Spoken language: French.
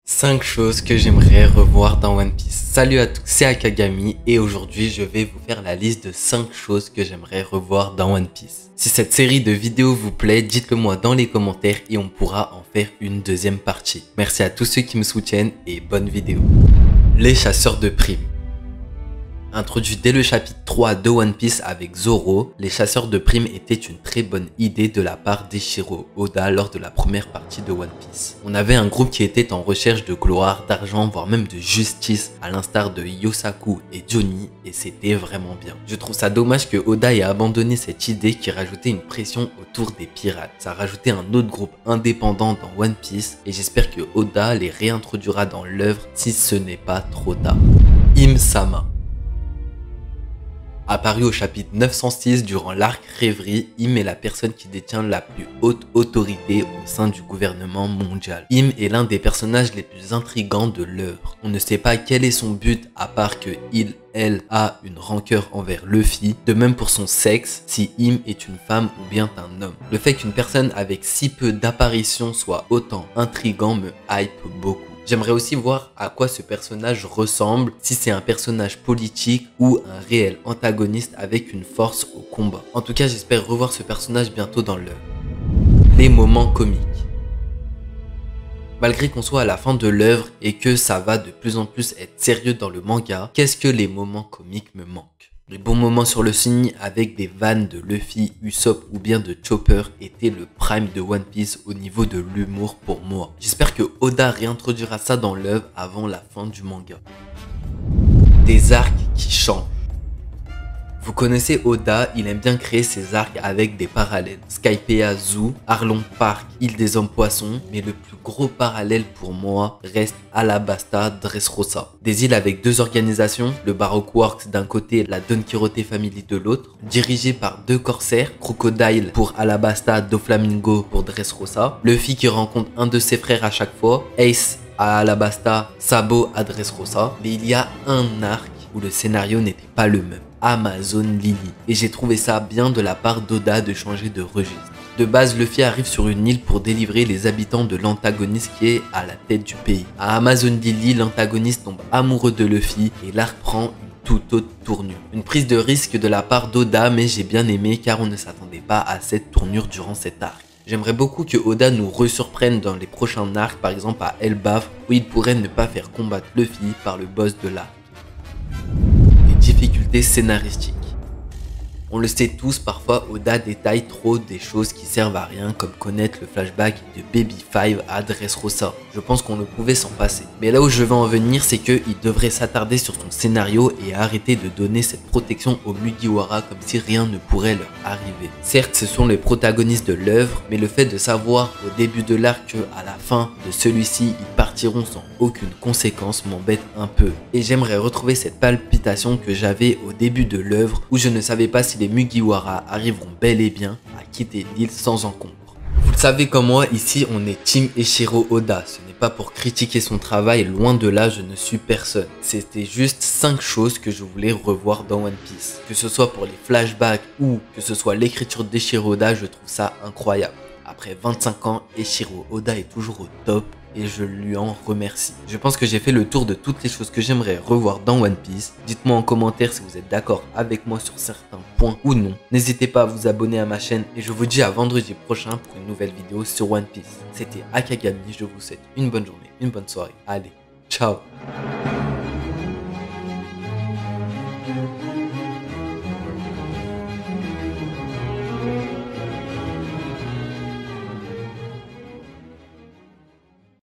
5 choses que j'aimerais revoir dans One Piece. Salut à tous, c'est Akagami et aujourd'hui je vais vous faire la liste de 5 choses que j'aimerais revoir dans One Piece. Si cette série de vidéos vous plaît, dites-le moi dans les commentaires et on pourra en faire une deuxième partie. Merci à tous ceux qui me soutiennent et bonne vidéo. Les chasseurs de primes. Introduit dès le chapitre 3 de One Piece avec Zoro, les chasseurs de primes étaient une très bonne idée de la part d'Eiichiro Oda lors de la première partie de One Piece. On avait un groupe qui était en recherche de gloire, d'argent, voire même de justice, à l'instar de Yosaku et Johnny, et c'était vraiment bien. Je trouve ça dommage que Oda ait abandonné cette idée qui rajoutait une pression autour des pirates. Ça rajoutait un autre groupe indépendant dans One Piece, et j'espère que Oda les réintroduira dans l'œuvre si ce n'est pas trop tard. Im-sama. Apparu au chapitre 906 durant l'arc Rêverie, Im est la personne qui détient la plus haute autorité au sein du gouvernement mondial. Im est l'un des personnages les plus intrigants de l'œuvre. On ne sait pas quel est son but à part que elle a une rancœur envers Luffy, de même pour son sexe, si Im est une femme ou bien un homme. Le fait qu'une personne avec si peu d'apparitions soit autant intrigant me hype beaucoup. J'aimerais aussi voir à quoi ce personnage ressemble, si c'est un personnage politique ou un réel antagoniste avec une force au combat. En tout cas, j'espère revoir ce personnage bientôt dans l'œuvre. Les moments comiques. Malgré qu'on soit à la fin de l'œuvre et que ça va de plus en plus être sérieux dans le manga, qu'est-ce que les moments comiques me manquent? Les bons moments sur le Sunny avec des vannes de Luffy, Usopp ou bien de Chopper étaient le prime de One Piece au niveau de l'humour pour moi. J'espère que Oda réintroduira ça dans l'œuvre avant la fin du manga. Des arcs qui changent. Vous connaissez Oda, il aime bien créer ses arcs avec des parallèles. Skypiea Zoo, Arlong Park, Île des Hommes Poissons, mais le plus gros parallèle pour moi reste Alabasta, Dressrosa. Des îles avec deux organisations, le Baroque Works d'un côté, la Don Quijote Family de l'autre, dirigées par deux corsaires, Crocodile pour Alabasta, Doflamingo pour Dressrosa, Luffy qui rencontre un de ses frères à chaque fois, Ace à Alabasta, Sabo à Dressrosa, mais il y a un arc où le scénario n'était pas le même. Amazon Lily. Et j'ai trouvé ça bien de la part d'Oda de changer de registre. De base, Luffy arrive sur une île pour délivrer les habitants de l'antagoniste qui est à la tête du pays. À Amazon Lily, l'antagoniste tombe amoureux de Luffy et l'arc prend une toute autre tournure. Une prise de risque de la part d'Oda, mais j'ai bien aimé car on ne s'attendait pas à cette tournure durant cet arc. J'aimerais beaucoup que Oda nous resurprenne dans les prochains arcs, par exemple à Elbaf, où il pourrait ne pas faire combattre Luffy par le boss de l'arc. Difficultés scénaristiques. On le sait tous, parfois Oda détaille trop des choses qui servent à rien, comme connaître le flashback de Baby 5 à Dressrosa. Je pense qu'on ne pouvait s'en passer. Mais là où je veux en venir, c'est qu'il devrait s'attarder sur son scénario et arrêter de donner cette protection aux Mugiwara comme si rien ne pourrait leur arriver. Certes, ce sont les protagonistes de l'œuvre, mais le fait de savoir au début de l'arc qu'à la fin de celui-ci, ils partiront sans aucune conséquence m'embête un peu. Et j'aimerais retrouver cette palpitation que j'avais au début de l'œuvre où je ne savais pas si les Mugiwara arriveront bel et bien à quitter l'île sans encombre. Vous le savez comme moi, ici on est Team Eiichiro Oda. Ce n'est pas pour critiquer son travail, loin de là je ne suis personne. C'était juste 5 choses que je voulais revoir dans One Piece. Que ce soit pour les flashbacks ou que ce soit l'écriture d'Eiichiro Oda, je trouve ça incroyable. Après 25 ans, Eiichiro Oda est toujours au top et je lui en remercie. Je pense que j'ai fait le tour de toutes les choses que j'aimerais revoir dans One Piece. Dites-moi en commentaire si vous êtes d'accord avec moi sur certains points ou non. N'hésitez pas à vous abonner à ma chaîne et je vous dis à vendredi prochain pour une nouvelle vidéo sur One Piece. C'était Akagami, je vous souhaite une bonne journée, une bonne soirée. Allez, ciao!